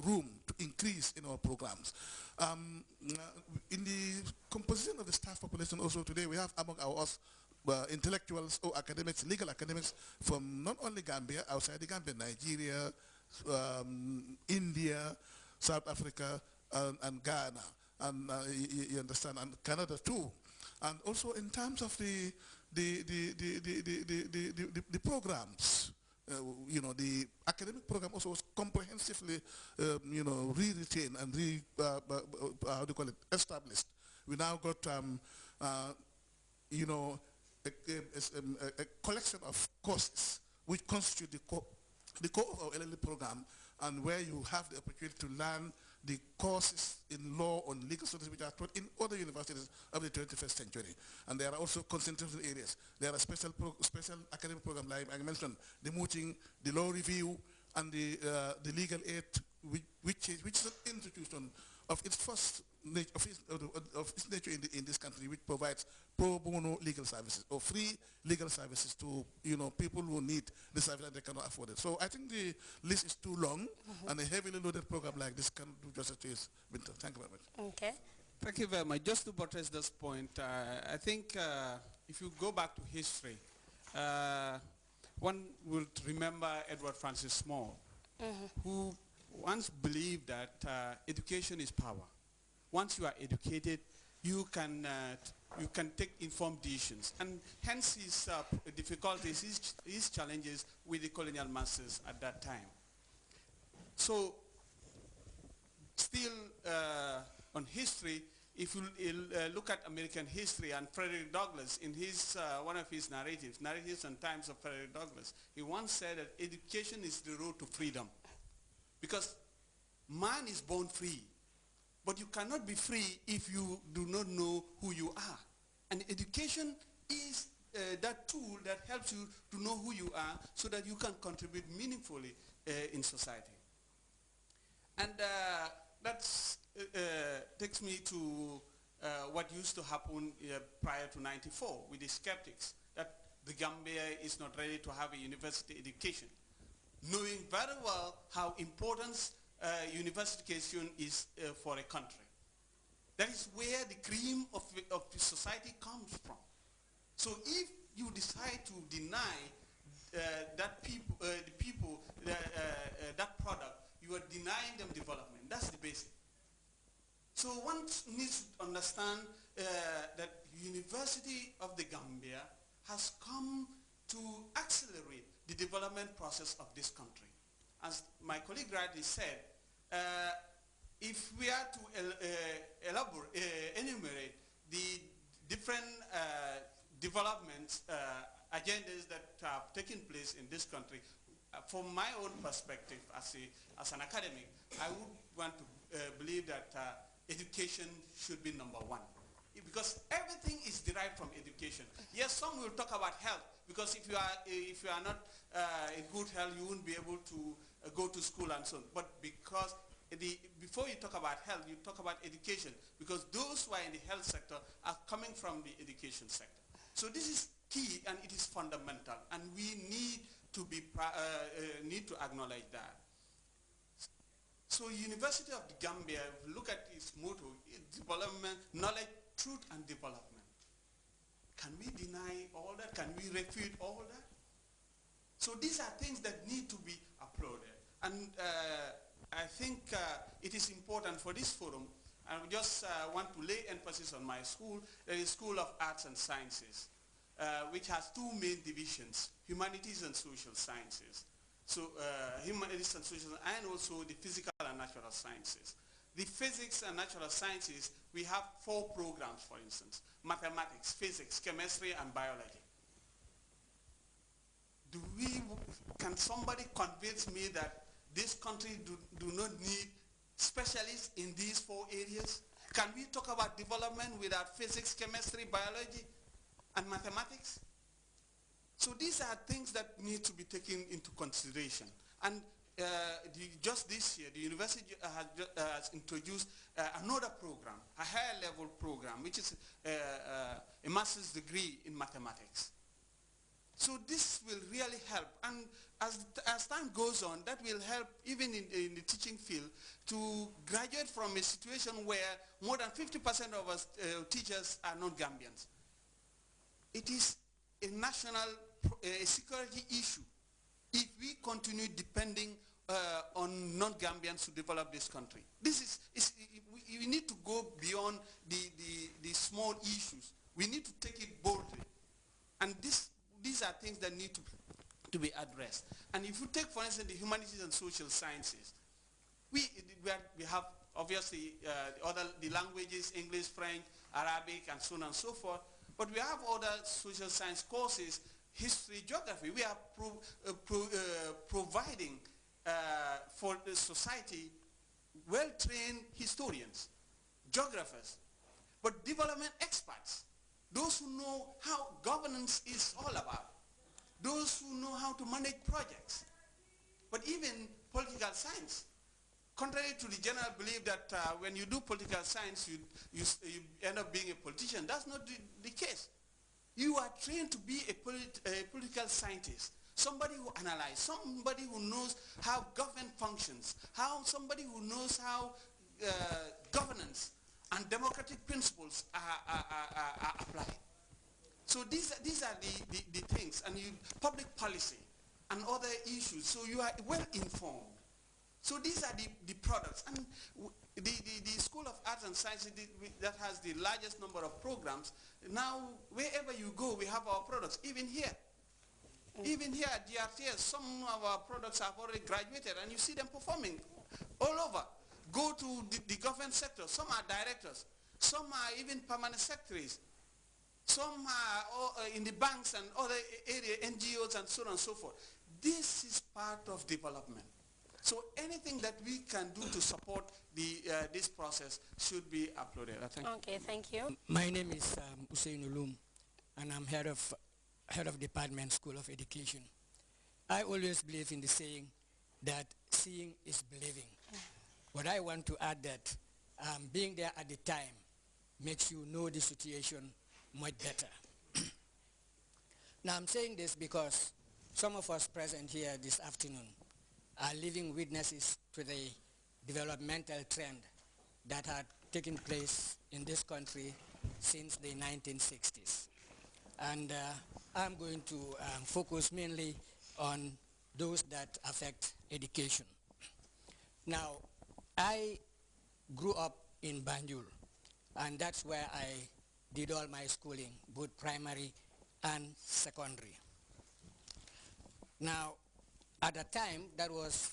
room to increase in our programs. In the composition of the staff population also today, we have among us intellectuals or academics, legal academics from not only Gambia, outside the Gambia, Nigeria, India, South Africa, and Ghana, and you understand, and Canada too. And also in terms of the programs, the academic program also was comprehensively, re-retained and how do you call it, established. We now got, a collection of courses which constitute the core of our LLE program, and where you have the opportunity to learn the courses in law on legal studies which are taught in other universities of the 21st century. And there are also concentration areas. There are special academic programs, like I mentioned, the mooting, the law review, and the legal aid, which is an institution of its first of its nature in this country, which provides pro bono legal services or free legal services to people who need the service and they cannot afford it. So I think the list is too long, and a heavily loaded program like this can do justice to its winter. Thank you very much. Okay. Thank you very much. Just to buttress this point, I think if you go back to history, one will remember Edward Francis Small, who once believed that education is power. Once you are educated, you can take informed decisions, and hence his difficulties, his challenges with the colonial masters at that time. So, still on history, if you look at American history and Frederick Douglass in his one of his narratives and Times of Frederick Douglass, he once said that education is the road to freedom, because man is born free. But you cannot be free if you do not know who you are. And education is that tool that helps you to know who you are so that you can contribute meaningfully in society. And that takes me to what used to happen prior to '94 with the skeptics, that the Gambia is not ready to have a university education, knowing very well how important university education is for a country. That is where the cream of the society comes from. So if you decide to deny that product, you are denying them development. That's the basic. So one needs to understand that University of the Gambia has come to accelerate the development process of this country. As my colleague rightly said, if we are to enumerate the different development agendas that have taken place in this country, from my own perspective as an academic, I would want to believe that education should be number one, because everything is derived from education. Yes, some will talk about health, because if you are not in good health, you won't be able to go to school and so on. But because before you talk about health, you talk about education, because those who are in the health sector are coming from the education sector. So this is key, and it is fundamental, and we need to acknowledge that. So University of the Gambia, if you look at its motto, development, knowledge, truth, and development. Can we deny all that? Can we refute all that? So these are things that need to be applauded. And I think it is important for this forum, and I just want to lay emphasis on my school, the School of Arts and Sciences, which has two main divisions, humanities and social sciences. So humanities and social, and also the physical and natural sciences. The physics and natural sciences, we have 4 programs, for instance: mathematics, physics, chemistry, and biology. Can somebody convince me that this country do not need specialists in these 4 areas? Can we talk about development without physics, chemistry, biology, and mathematics? So these are things that need to be taken into consideration. And just this year, the university has introduced another program, a higher level program, which is a master's degree in mathematics. So this will really help, and as time goes on, that will help even in the teaching field to graduate from a situation where more than 50% of us teachers are not Gambians. It is a national security issue if we continue depending on non-Gambians to develop this country. We need to go beyond the small issues. We need to take it boldly. And these are things that need to be addressed. And if you take, for instance, the humanities and social sciences, we have obviously the languages, English, French, Arabic, and so on and so forth. But we have other social science courses, history, geography. We are providing for the society well-trained historians, geographers, but development experts, those who know how governance is all about, those who know how to manage projects, but even political science. Contrary to the general belief that when you do political science, you end up being a politician, that's not the case. You are trained to be a political scientist, somebody who analyzes, somebody who knows how government functions, somebody who knows how governance and democratic principles are applied. So these are the things, and public policy and other issues, so you are well informed. So these are the products. And the School of Arts and Sciences that has the largest number of programs, now wherever you go, we have our products, even here. Even here at Grts, some of our products have already graduated, and you see them performing all over. Go to the government sector, some are directors, some are even permanent secretaries, some are in the banks and other area, NGOs and so on and so forth. This is part of development. So anything that we can do to support this process should be uploaded. Okay, thank you. My name is Hussein Ulum, and I'm head of Department School of Education. I always believe in the saying that seeing is believing. But I want to add that being there at the time makes you know the situation much better. Now I'm saying this because some of us present here this afternoon are living witnesses to the developmental trend that had taken place in this country since the 1960s. And I'm going to focus mainly on those that affect education. Now, I grew up in Banjul, and that's where I did all my schooling, both primary and secondary. Now, at the time, that was